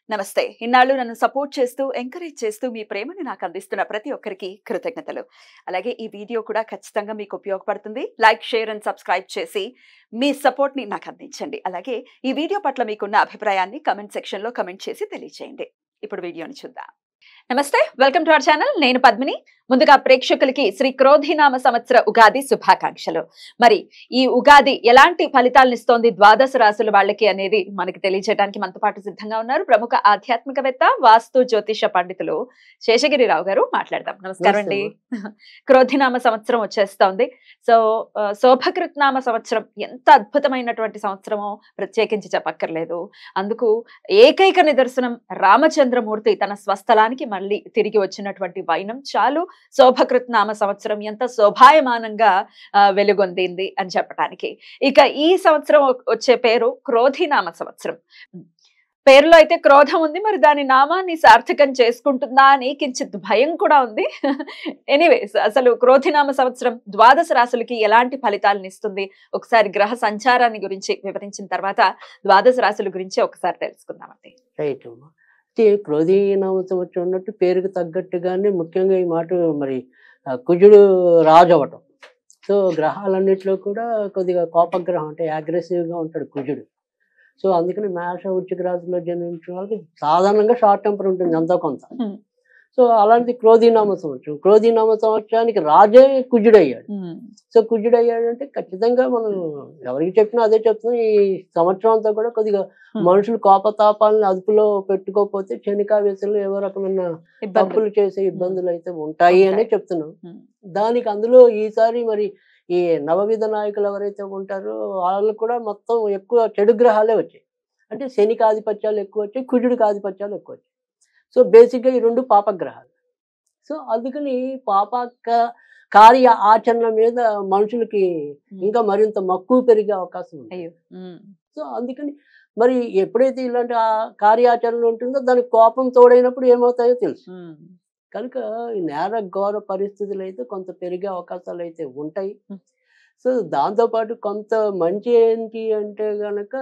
నమస్తే. ఇన్నాళ్ళు నన్ను సపోర్ట్ చేస్తూ, ఎంకరేజ్ చేస్తూ మీ ప్రేమని నాకు అందిస్తున్న ప్రతి ఒక్కరికి కృతజ్ఞతలు. అలాగే ఈ వీడియో కూడా ఖచ్చితంగా మీకు ఉపయోగపడుతుంది. లైక్, షేర్ అండ్ సబ్స్క్రైబ్ చేసి మీ సపోర్ట్‌ని నాకు అందించండి. అలాగే ఈ వీడియో పట్ల మీకున్న అభిప్రాయాన్ని కామెంట్ సెక్షన్‌లో కామెంట్ చేసి తెలియజేయండి. ఇప్పుడు వీడియోని చూద్దాం. నమస్తే, వెల్కమ్ టు అవర్ ఛానల్. నేను పద్మిని. ముందుగా ప్రేక్షకులకి శ్రీ క్రోధినామ సంవత్సర ఉగాది శుభాకాంక్షలు. మరి ఈ ఉగాది ఎలాంటి ఫలితాలను ఇస్తోంది ద్వాదశ రాశుల వాళ్ళకి అనేది మనకి తెలియజేయడానికి మనతో పాటు సిద్ధంగా ఉన్నారు ప్రముఖ ఆధ్యాత్మికవేత్త, వాస్తు జ్యోతిష పండితులు శేషగిరిరావు గారు. మాట్లాడదాం. నమస్కారం అండి. క్రోధినామ సంవత్సరం వచ్చేస్తోంది. సో శోభకృత్నామ సంవత్సరం ఎంత అద్భుతమైనటువంటి సంవత్సరమో ప్రత్యేకించి చెప్పక్కర్లేదు. అందుకు ఏకైక నిదర్శనం రామచంద్రమూర్తి తన స్వస్థలానికి మళ్ళీ తిరిగి వచ్చినటువంటి వైనం చాలు శోభకృత్నామ సంవత్సరం ఎంత శోభాయమానంగా వెలుగొందింది అని చెప్పడానికి. ఇక ఈ సంవత్సరం వచ్చే పేరు క్రోధినామ సంవత్సరం. పేరులో అయితే క్రోధం ఉంది, మరి దాని నామాన్ని సార్థకం చేసుకుంటుందా అని కించిత్ భయం కూడా ఉంది. ఎనీవేస్, అసలు క్రోధినామ సంవత్సరం ద్వాదశ రాశులకి ఎలాంటి ఫలితాలను ఇస్తుంది ఒకసారి గ్రహ సంచారాన్ని గురించి వివరించిన తర్వాత ద్వాదశ రాశుల గురించి ఒకసారి తెలుసుకుందామండి. రైట్ అమ్మా. క్రోధినామ సంవత్సరం ఉన్నట్టు పేరుకు తగ్గట్టుగానే ముఖ్యంగా ఈ మాట మరి కుజుడు రాజు అవటం. సో గ్రహాలన్నింటిలో కూడా కొద్దిగా కోపగ్రహం, అంటే అగ్రెసివ్గా ఉంటాడు కుజుడు. సో అందుకని మేష వృశ్చిక రాశిలో జన్మించిన వాళ్ళకి సాధారణంగా షార్ట్ టెంపర్ ఉంటుంది ఎంతో కొంత. సో అలాంటి క్రోధినామ సంవత్సరం, క్రోధినామ సంవత్సరానికి రాజే కుజుడయ్యాడు. సో కుజుడయ్యాడంటే ఖచ్చితంగా మనం ఎవరికి చెప్పినా అదే చెప్తున్నాం. ఈ సంవత్సరం అంతా కూడా కొద్దిగా మనుషులు కోపతాపాలను అదుపులో పెట్టుకోకపోతే క్షణికావేశంలో ఏవో రకమైన తప్పులు చేసే ఇబ్బందులు అయితే ఉంటాయి అనే చెప్తున్నాం. దానికి అందులో ఈసారి మరి ఈ నవవిధ నాయకులు ఎవరైతే ఉంటారో వాళ్ళు కూడా మొత్తం ఎక్కువ చెడు గ్రహాలే వచ్చాయి. అంటే శనికి ఆధిపత్యాలు ఎక్కువ వచ్చాయి, కుజుడికి ఆధిపత్యాలు ఎక్కువ వచ్చాయి. సో బేసిక్గా ఈ రెండు పాపగ్రహాలు. సో అందుకని కార్య ఆచరణ మీద మనుషులకి ఇంకా మరింత మక్కువ పెరిగే అవకాశం ఉంది. సో అందుకని మరి ఎప్పుడైతే ఇలాంటి కార్యాచరణ ఉంటుందో దానికి కోపం తోడైనప్పుడు ఏమవుతాయో తెలుసు. కనుక ఈ నేర ఘోర పరిస్థితులు అయితే కొంత పెరిగే అవకాశాలు అయితే ఉంటాయి. సో దాంతోపాటు కొంత మంచి ఏంటి అంటే గనక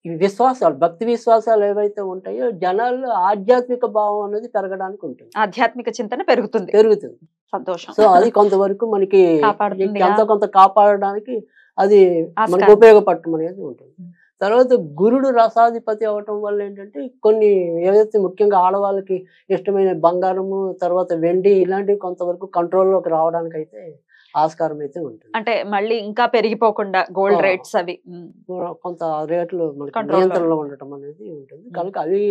ఈ విశ్వాసాలు, భక్తి విశ్వాసాలు ఏవైతే ఉంటాయో జనాల్లో ఆధ్యాత్మిక భావం అనేది పెరగడానికి ఉంటుంది. ఆధ్యాత్మిక చింతన పెరుగుతుంది. సంతోషం. సో అది కొంతవరకు మనకి కొంత కాపాడడానికి అది మనకు ఉపయోగపడటం అనేది ఉంటుంది. తర్వాత గురుడు రసాధిపతి అవటం వల్ల ఏంటంటే కొన్ని ఏదైతే ముఖ్యంగా ఆడవాళ్ళకి ఇష్టమైన బంగారము, తర్వాత వెండి ఇలాంటివి కొంతవరకు కంట్రోల్లోకి రావడానికి అయితే ఆస్కారం అయితే ఉంటుంది. అంటే మళ్ళీ ఇంకా పెరిగిపోకుండా గోల్డ్ రేట్స్ అవి కొంత రేట్లు మనకి నియంత్రణలో ఉండటం అనేది ఉంటుంది. కనుక అవి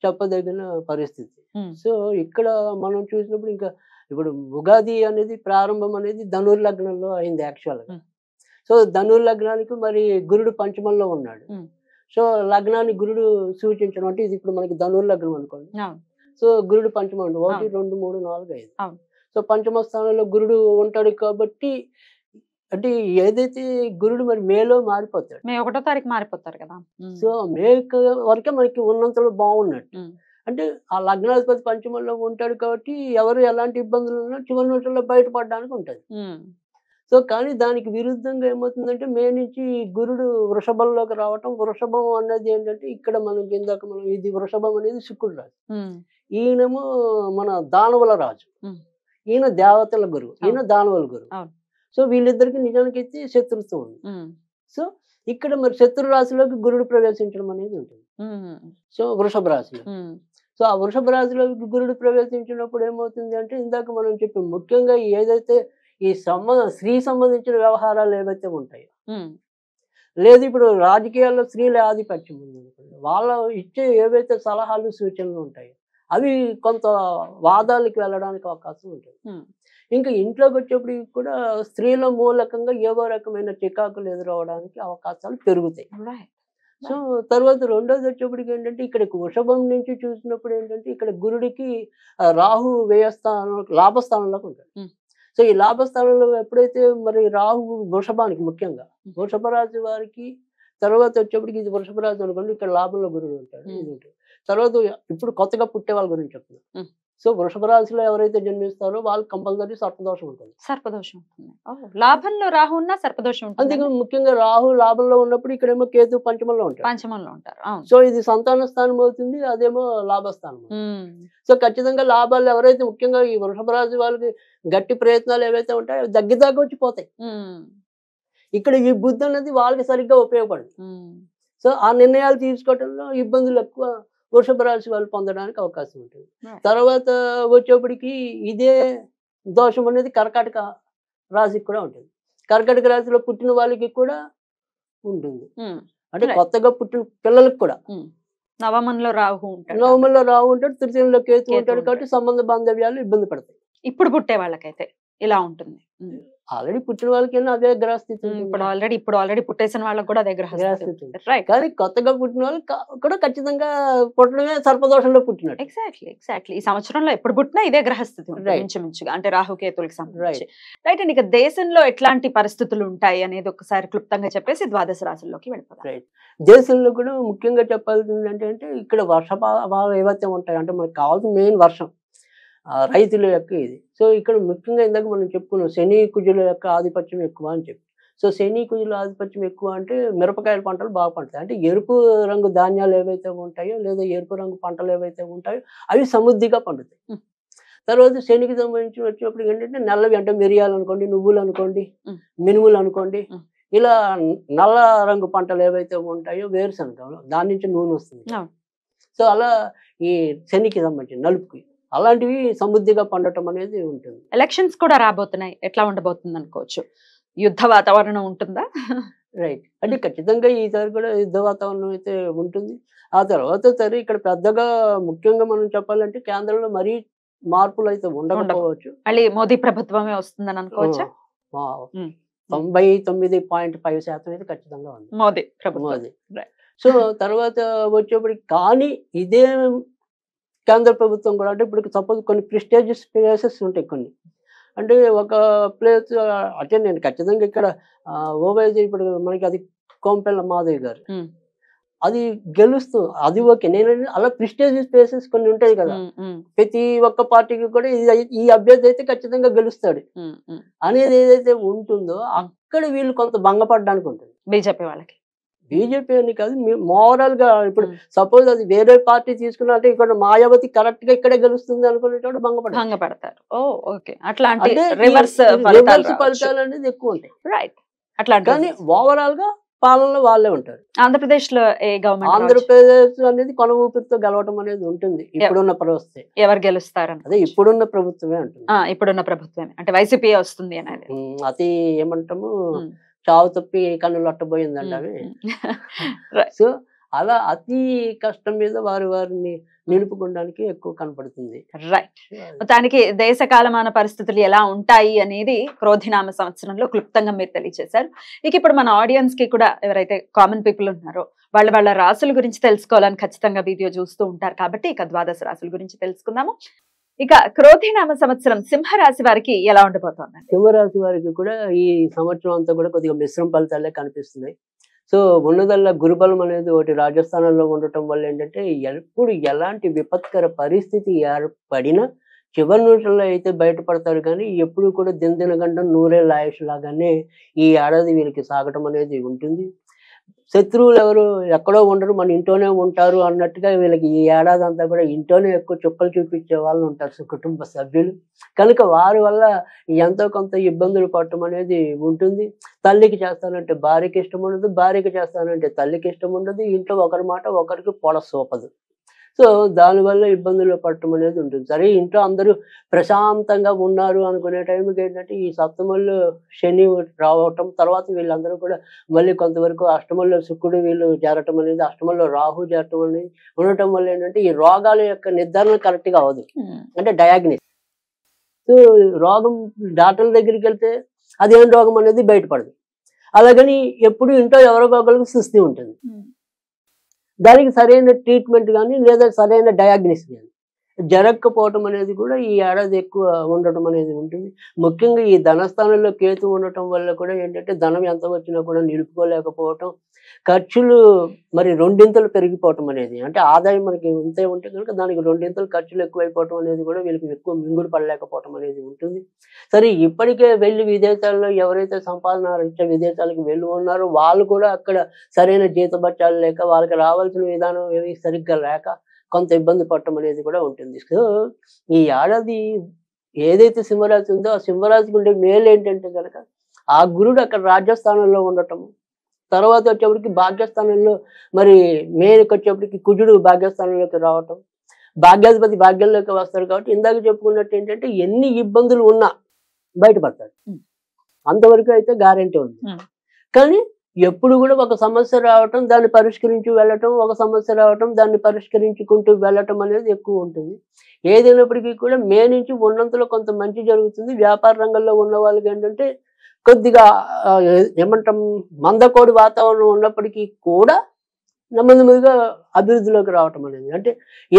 చెప్పదగిన పరిస్థితి. సో ఇక్కడ మనం చూసినప్పుడు ఇంకా ఇప్పుడు ఉగాది అనేది ప్రారంభం అనేది ధనుర్లగ్నంలో అయింది యాక్చువల్గా. సో ధనుర్లగ్నానికి మరి గురుడు పంచమంలో ఉన్నాడు. సో లగ్నాన్ని గురుడు సూచించడం అంటే ఇది ఇప్పుడు మనకి ధనుర్లగ్నం అనుకోండి. సో గురుడు పంచమం 1, 2, 3, 4, 5. సో పంచమ స్థానంలో గురుడు ఉంటాడు కాబట్టి అంటే ఏదైతే గురుడు మరి మేలో మారిపోతాడు. మే 1వ తారీఖు మారిపోతారు కదా. సో మే వరకే మనకి ఉన్నంతలో బాగున్నట్టు. అంటే ఆ లగ్నాధిపతి పంచమంలో ఉంటాడు కాబట్టి ఎవరు ఎలాంటి ఇబ్బందులు ఉన్నా చివరి నిమిషంలో బయటపడడానికి ఉంటుంది. సో కానీ దానికి విరుద్ధంగా ఏమవుతుందంటే మే నుంచి గురుడు వృషభంలోకి రావటం. వృషభం అనేది ఏంటంటే ఇక్కడ మనకి ఇందాక ఇది వృషభం అనేది శుక్రుడు రాజు. ఈయనేమో మన దానవుల రాజు, ఈయన దేవతల గురువు, ఈయన దానవుల గురువు. సో వీళ్ళిద్దరికి నిజానికి అయితే శత్రుత్వం ఉంది. సో ఇక్కడ మరి శత్రు రాశిలోకి గురుడు ప్రవేశించడం అనేది ఉంటుంది. సో వృషభ రాశిలో. సో ఆ వృషభ రాశిలోకి గురుడు ప్రవేశించినప్పుడు ఏమవుతుంది అంటే ఇందాక మనం చెప్పి ముఖ్యంగా ఏదైతే ఈ స్త్రీ సంబంధించిన వ్యవహారాలు ఏవైతే ఉంటాయో, లేదు ఇప్పుడు రాజకీయాల్లో స్త్రీల ఆధిపత్యం ఉంది, వాళ్ళ ఇచ్చే ఏవైతే సలహాలు సూచనలు ఉంటాయో అవి కొంత వాదాలకు వెళ్ళడానికి అవకాశం ఉంటుంది. ఇంకా ఇంట్లోకి వచ్చేప్పుడు కూడా స్త్రీల మూలకంగా ఏవో రకమైన చికాకులు ఎదురవడానికి అవకాశాలు పెరుగుతాయి. సో తర్వాత రెండోది వచ్చేప్పటికి ఏంటంటే ఇక్కడ వృషభం నుంచి చూసినప్పుడు ఏంటంటే ఇక్కడ గురుడికి రాహు వ్యయస్థానం లాభస్థానంలోకి ఉంటాడు. సో ఈ లాభస్థానంలో ఎప్పుడైతే మరి రాహు వృషభానికి ముఖ్యంగా వృషభ రాశి వారికి తర్వాత వచ్చేప్పటికి ఇది వృషభ రాశి అనుకోండి, ఇక్కడ లాభంలో గురుడు ఉంటాడు. ఇది ఉంటుంది. తర్వాత ఇప్పుడు కొత్తగా పుట్టే వాళ్ళ గురించి చెప్తున్నాను. సో వృషభ రాశిలో ఎవరైతే జన్మిస్తారో వాళ్ళకి కంపల్సరీ సర్పదోషం ఉంటుంది. సర్పదోషం ఉంటుంది. లాభంలో రాహు ఉన్నా సర్పదోషం ఉంటుంది. అందుకే ముఖ్యంగా రాహు లాభంలో ఉన్నప్పుడు ఇక్కడేమో కేతు పంచమంలో ఉంటారు. పంచమంలో ఉంటారు. సో ఇది సంతాన స్థానం అవుతుంది, అదేమో లాభస్థానం. సో ఖచ్చితంగా లాభాలు ఎవరైతే ముఖ్యంగా ఈ వృషభ రాశి వాళ్ళకి గట్టి ప్రయత్నాలు ఏవైతే ఉంటాయో దగ్గరదాకా వచ్చి పోతాయి. ఇక్కడ ఈ బుద్ధి అనేది వాళ్ళకి సరిగ్గా ఉపయోగపడదు. సో ఆ నిర్ణయాలు తీసుకోవడంలో ఇబ్బందులు ఎక్కువ వృషభ రాశి వాళ్ళు పొందడానికి అవకాశం ఉంటుంది. తర్వాత వచ్చేప్పటికి ఇదే దోషం అనేది కర్కాటక రాశికి కూడా ఉంటుంది. కర్కాటక రాశిలో పుట్టిన వాళ్ళకి కూడా ఉంటుంది. అంటే కొత్తగా పుట్టిన పిల్లలకు కూడా నవమంలో రాహు ఉంటాడు. నవమంలో రాహు ఉంటాడు, తృతీయంలో కేతు ఉంటాడు. కాబట్టి సంబంధ బాంధవ్యాలు ఇబ్బంది పడతాయి. ఇప్పుడు పుట్టే వాళ్ళకైతే ఇలా ఉంటుంది. ఆల్రెడీ పుట్టిన వాళ్ళకి అదే గ్రహస్థితి. ఇప్పుడు ఆల్రెడీ పుట్టేసిన వాళ్ళకి కూడా అదే గ్రహస్థితి. కానీ కొత్తగా పుట్టిన వాళ్ళు కూడా ఖచ్చితంగా పుట్టడమే సర్పదోషంలో పుట్టినట్టు. ఎగ్జాక్ట్లీ ఈ సంవత్సరంలో ఎప్పుడు పుట్టినా ఇదే గ్రహస్థితి ఇంచుమించుగా, అంటే రాహుకేతులకు సంబంధించి. రైట్ అండి. ఇక దేశంలో ఎట్లాంటి పరిస్థితులు ఉంటాయి అనేది ఒకసారి క్లుప్తంగా చెప్పేసి ద్వాదశ రాశుల్లోకి వెళ్ళిపోతాం. రైట్. దేశంలో కూడా ముఖ్యంగా చెప్పాల్సింది అంటే ఇక్కడ వర్షపాతాలు ఏవైతే ఉంటాయి అంటే మనకు కావాల్సిన మెయిన్ వర్షం, రైతుల యొక్క ఇది. సో ఇక్కడ ముఖ్యంగా ఇందాక మనం చెప్పుకున్నాం శని కుజుల యొక్క ఆధిపత్యం ఎక్కువ అని చెప్పి. సో శని కుజుల ఆధిపత్యం ఎక్కువ అంటే మిరపకాయల పంటలు బాగా పండుతాయి. అంటే ఎరుపు రంగు ధాన్యాలు ఏవైతే ఉంటాయో లేదా ఎరుపు రంగు పంటలు ఏవైతే ఉంటాయో అవి సమృద్ధిగా పండుతాయి. తర్వాత శనికి సంబంధించి వచ్చినప్పుడు ఏంటంటే నల్లవి అంటే మిరియాలు అనుకోండి, నువ్వులు అనుకోండి, మినుములు అనుకోండి, ఇలా నల్ల రంగు పంటలు ఏవైతే ఉంటాయో వేరుశనగ దాని నుంచి నూనె వస్తుంది. సో అలా ఈ శనికి సంబంధించి నలుపుకి అలాంటివి సమృద్ధిగా పండటం అనేది ఉంటుంది. ఎలక్షన్స్ కూడా రాబోతున్నాయి, ఎట్లా ఉండబోతుంది అనుకోవచ్చు? యుద్ధ వాతావరణం ఉంటుందా? రైట్. అంటే ఖచ్చితంగా ఈసారి కూడా యుద్ధ వాతావరణం అయితే ఉంటుంది. ఆ తర్వాత సరే ఇక్కడ పెద్దగా ముఖ్యంగా మనం చెప్పాలంటే కేంద్రంలో మరీ మార్పులు అయితే ఉండకపోవచ్చు. మళ్ళీ మోదీ ప్రభుత్వమే వస్తుందని అనుకోవచ్చా? 99.5% అయితే ఖచ్చితంగా ఉంది మోదీ ప్రభుత్వం. సో తర్వాత వచ్చేప్పటికి కానీ ఇదే కేంద్ర ప్రభుత్వం కూడా అంటే ఇప్పుడు సపోజ్ కొన్ని ప్రెస్టీజియస్ ప్లేసెస్ ఉంటాయి కొన్ని. అంటే ఒక ప్లేస్ అంటే నేను ఖచ్చితంగా ఇక్కడ ఓవైసీ ఇప్పుడు మనకి అది కోంపెల్ల మాధవి గారు అది గెలుస్తూ అది ఓకే. నేను అలా ప్రెస్టీజియస్ ప్లేసెస్ కొన్ని ఉంటాయి కదా, ప్రతి ఒక్క పార్టీకి కూడా ఈ అభ్యర్థి అయితే ఖచ్చితంగా గెలుస్తాడు అనేది ఏదైతే ఉంటుందో అక్కడ వీళ్ళు కొంత భంగపడడానికి ఉంటుంది బీజేపీ వాళ్ళకి. బీజేపీ అని కాదు, మోరల్ గా ఇప్పుడు సపోజ్ అది వేరే పార్టీ తీసుకున్నట్టే ఇక్కడ మాయావతి కరెక్ట్ గా ఇక్కడే గెలుస్తుంది అనుకునేటప్పుడు భంగపడతారు. అట్లాంటి రివర్స్ ఫలితాలు అనేది ఎక్కువ ఉంటాయి. రైట్. అట్లా కానీ ఓవరాల్ గా పాలనలో వాళ్ళే ఉంటారు. ఆంధ్రప్రదేశ్ లో ఏ గవర్నమెంట్? ఆంధ్రప్రదేశ్ అనేది కొన ఊపిరితో గెలవటం అనేది ఉంటుంది. ఇప్పుడున్న పరిస్థితి ఎవరు గెలుస్తారని అదే ఇప్పుడున్న ప్రభుత్వమే అంటుంది. ఇప్పుడున్న ప్రభుత్వమే అంటే వైసీపీ వస్తుంది అనేది అతి ఏమంటాము చావు తప్పి కన్నులు అట్టబోయిందండి అవి. సో అలా అతి కష్టం మీద వారిని నిలుపుకోవడానికి ఎక్కువ కనపడుతుంది. రైట్. మొత్తానికి దేశ కాలమాన పరిస్థితులు ఎలా ఉంటాయి అనేది క్రోధినామ సంవత్సరంలో క్లుప్తంగా మీరు తెలియజేశారు. ఇక ఇప్పుడు మన ఆడియన్స్ కి కూడా ఎవరైతే కామన్ పీపుల్ ఉన్నారో వాళ్ళ రాశుల గురించి తెలుసుకోవాలని ఖచ్చితంగా వీడియో చూస్తూ ఉంటారు కాబట్టి ఇక ద్వాదశ రాశుల గురించి తెలుసుకుందాము. ఇక క్రోధినామ సంవత్సరం సింహరాశి వారికి ఎలా ఉండబోతోంది? సింహరాశి వారికి కూడా ఈ సంవత్సరం అంతా కూడా కొద్దిగా మిశ్రమ ఫలితాలే కనిపిస్తున్నాయి. సో ఉన్నదల్లా గురుబలం అనేది ఒకటి రాజస్థానంలో ఉండటం వల్ల ఏంటంటే ఎప్పుడు ఎలాంటి విపత్కర పరిస్థితి ఏర్పడినా చివరి నిమిషంలో అయితే బయటపడతారు. కానీ ఎప్పుడు కూడా దినదినగండం నూరేళ్ళ ఆయుష్ లాగానే ఈ ఏడాది వీళ్ళకి సాగటం అనేది ఉంటుంది. శత్రువులు ఎవరు ఎక్కడో ఉండరు, మన ఇంట్లోనే ఉంటారు అన్నట్టుగా వీళ్ళకి ఈ ఏడాది అంతా కూడా ఇంట్లోనే ఎక్కువ చుక్కలు చూపించే వాళ్ళు ఉంటారు కుటుంబ సభ్యులు. కనుక వారి వల్ల ఎంతో కొంత ఇబ్బందులు పడటం అనేది ఉంటుంది. తల్లికి చేస్తానంటే భార్యకి ఇష్టం ఉండదు, భార్యకి చేస్తానంటే తల్లికి ఇష్టం ఉండదు, ఇంట్లో ఒకరి మాట ఒకరికి పొడ సోపదు. సో దానివల్ల ఇబ్బందులు పడటం అనేది ఉంటుంది. సరే ఇంట్లో అందరూ ప్రశాంతంగా ఉన్నారు అనుకునే టైంకి ఏంటంటే ఈ సప్తమంలో శని రావటం, తర్వాత వీళ్ళందరూ కూడా మళ్ళీ కొంతవరకు అష్టమంలో శుక్రుడు వీళ్ళు చేరటం అనేది, అష్టమంలో రాహు చేరటం అనేది ఉండటం వల్ల ఏంటంటే ఈ రోగాల యొక్క నిర్ధారణ కరెక్ట్గా అవ్వదు, అంటే డయాగ్నోస్. సో రోగం డాక్టర్ల దగ్గరికి వెళ్తే అదేం రోగం అనేది బయటపడదు. అలాగని ఎప్పుడు ఇంట్లో ఎవరో ఒకరికి సుస్థి ఉంటుంది. దానికి సరైన ట్రీట్మెంట్ కానీ లేదా సరైన డయాగ్నోసిస్ కానీ జరగకపోవటం అనేది కూడా ఈ ఏడాది ఎక్కువ ఉండటం అనేది ఉంటుంది. ముఖ్యంగా ఈ ధనస్థానంలో కేతు ఉండటం వల్ల కూడా ఏంటంటే ధనం ఎంత వచ్చినా కూడా నిలుపుకోలేకపోవటం, ఖర్చులు మరి రెండింతలు పెరిగిపోవటం అనేది, అంటే ఆదాయం మనకి ఇంతే ఉంటే కనుక దానికి రెండింతలు ఖర్చులు ఎక్కువైపోవటం అనేది కూడా వీళ్ళకి ఎక్కువ మింగుడు పడలేకపోవటం అనేది ఉంటుంది. సరే ఇప్పటికే వెళ్ళి విదేశాల్లో ఎవరైతే సంపాదన రీత్యా విదేశాలకు వెళ్ళి ఉన్నారో వాళ్ళు కూడా అక్కడ సరైన జీతభత్యాలు లేక వాళ్ళకి రావాల్సిన విధానం ఏవి సరిగ్గా లేక కొంత ఇబ్బంది పడటం అనేది కూడా ఉంటుంది. సో ఈ ఏడాది ఏదైతే సింహరాశి ఉందో ఆ సింహరాశికి ఉండే మేలు ఏంటంటే కనుక ఆ గురుడు అక్కడ రాజ్యస్థానంలో ఉండటం, తర్వాత వచ్చేప్పటికి భాగ్యస్థానంలో మరి మేకి వచ్చేప్పటికి కుజుడు భాగ్యస్థానంలోకి రావటం, భాగ్యాధిపతి భాగ్యంలోకి వస్తారు కాబట్టి ఇందాక చెప్పుకున్నట్టు ఏంటంటే ఎన్ని ఇబ్బందులు ఉన్నా బయటపడతాడు, అంతవరకు అయితే గ్యారెంటీ ఉంది. కానీ ఎప్పుడు కూడా ఒక సమస్య రావటం దాన్ని పరిష్కరించి వెళ్ళటం, ఒక సమస్య రావటం దాన్ని పరిష్కరించుకుంటూ వెళ్ళటం అనేది ఎక్కువ ఉంటుంది. ఏదైనప్పటికీ కూడా మే నుంచి ఉన్నంతలో కొంత మంచి జరుగుతుంది. వ్యాపార రంగంలో ఉన్న వాళ్ళకి ఏంటంటే కొద్దిగా ఏమంటాం మందకోడి వాతావరణం ఉన్నప్పటికీ కూడా నెమ్మదిగా అభివృద్ధిలోకి రావటం అనేది, అంటే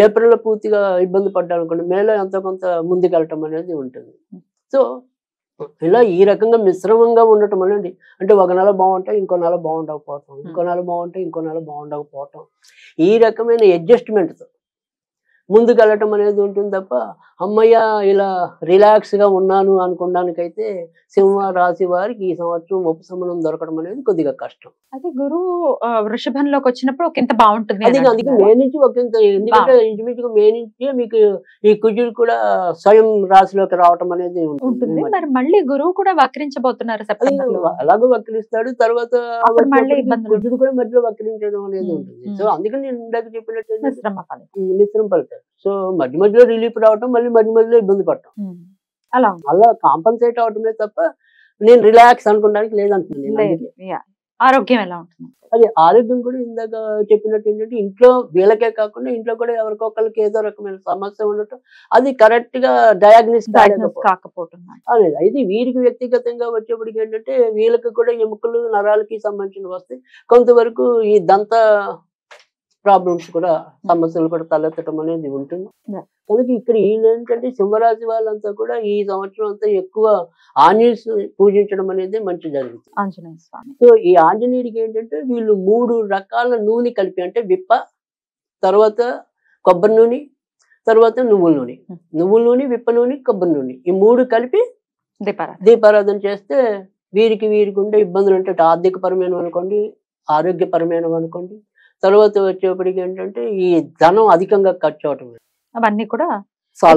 ఏప్రిల్లో పూర్తిగా ఇబ్బంది పడ్డారు అనుకోండి, మేలో ఎంతో కొంత ముందుకెళ్ళటం అనేది ఉంటుంది. సో ఇలా ఈ రకంగా మిశ్రమంగా ఉండటం అనేది, అంటే ఒక నెల బాగుంటే ఇంకో నెల బాగుండకపోవటం, ఇంకో నెల బాగుంటే ఇంకో నెల బాగుండకపోవటం, ఈ రకమైన అడ్జస్ట్మెంట్తో ముందుకెళ్ళటం అనేది ఉంటుంది తప్ప అమ్మయ్య ఇలా రిలాక్స్గా ఉన్నాను అనుకోవడానికైతే సింహ రాశి వారికి ఈ సంవత్సరం ఉపశమనం దొరకడం అనేది కొద్దిగా కష్టం. అదే గురువు వృషభంలోకి వచ్చినప్పుడు ఒక ఇంత బాగుంటుంది. అందుకే మే నుంచి ఒకంత, ఎందుకంటే ఇంచుమించుగా మే నుంచి మీకు ఈ కుజుడు కూడా స్వయం రాశిలోకి రావటం అనేది ఉంటుంది. మరి మళ్ళీ గురువు కూడా వక్రించబోతున్నారు సెప్టెంబర్లో. అలాగే వక్రిస్తాడు, తర్వాత కుజుడు కూడా మధ్యలో వక్రించడం అనేది ఉంటుంది. సో అందుకని నేను ఇందాక చెప్పినట్టు మిశ్రమ ఫలితాలు. సో మధ్య మధ్యలో రిలీఫ్ రావటం, మళ్ళీ మధ్య మధ్యలో ఇబ్బంది పడటం, అలా కాంపన్సేట్ అవటమే తప్ప నేను రిలాక్స్ అనుకోవడానికి లేదంటున్నాను. ఆరోగ్యం ఎలా ఉంటుంది? అది ఆరోగ్యం కూడా ఇందాక చెప్పినట్టు ఏంటంటే ఇంట్లో వీళ్ళకే కాకుండా ఇంట్లో కూడా ఎవరికొకరికి ఏదో రకమైన సమస్య ఉండటం, అది కరెక్ట్ గా డయాగ్నోస్ కాకపోవటం అనేది. అయితే వీరికి వ్యక్తిగతంగా వచ్చేప్పటికి ఏంటంటే వీళ్ళకి కూడా ఎముకలు నరాలకి సంబంధించిన వస్తాయి, కొంతవరకు ఈ దంత ప్రాబ్లమ్స్ కూడా సమస్యలు కూడా తలెత్తడం అనేది ఉంటుంది. కనుక ఇక్కడ ఏంటంటే సింహరాశి వాళ్ళంతా కూడా ఈ సంవత్సరం అంతా ఎక్కువ ఆంజనేయ పూజించడం అనేది మంచి జరుగుతుంది. ఆంజనేయ స్వామి. సో ఈ ఆంజనేయుడికి ఏంటంటే వీళ్ళు 3 రకాల నూనె కలిపి, అంటే విప్ప, తర్వాత కొబ్బరి నూనె, తర్వాత నువ్వుల నూనె, విప్ప నూనె, కొబ్బరి నూనె, ఈ 3 కలిపి దీపారాధన చేస్తే వీరికి ఉండే ఇబ్బందులు అంటే ఆర్థికపరమైన అనుకోండి, ఆరోగ్యపరమైన అనుకోండి, తర్వాత వచ్చేప్పటికి ఏంటంటే ఈ ధనం అధికంగా ఖర్చు అవటం అవన్నీ కూడా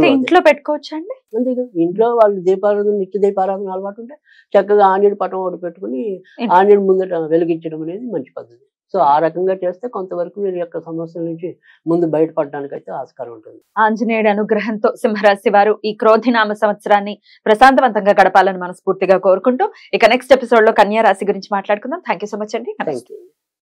ఇంట్లో పెట్టుకోవచ్చు అండి. అంతేగా ఇంట్లో వాళ్ళు దీపారాధన, నిత్య దీపారాధన అలవాటు ఉంటే చక్కగా ఆంజనేయుడి పటం ఒకటి పెట్టుకుని ఆంజనేయుడి ముందట వెలిగించడం అనేది మంచి పద్ధతి. సో ఆ రకంగా చేస్తే కొంతవరకు వీరి యొక్క సమస్యల నుంచి ముందు బయటపడడానికి అయితే ఆస్కారం ఉంటుంది. ఆంజనేయుడి అనుగ్రహంతో సింహరాశి వారు ఈ క్రోధినామ సంవత్సరాన్ని ప్రశాంతవంతంగా గడపాలని మనస్ఫూర్తిగా కోరుకుంటూ ఇక నెక్స్ట్ ఎపిసోడ్ లో కన్యా రాశి గురించి మాట్లాడుకుందాం. థ్యాంక్ యూ సో మచ్ అండి. Thank you.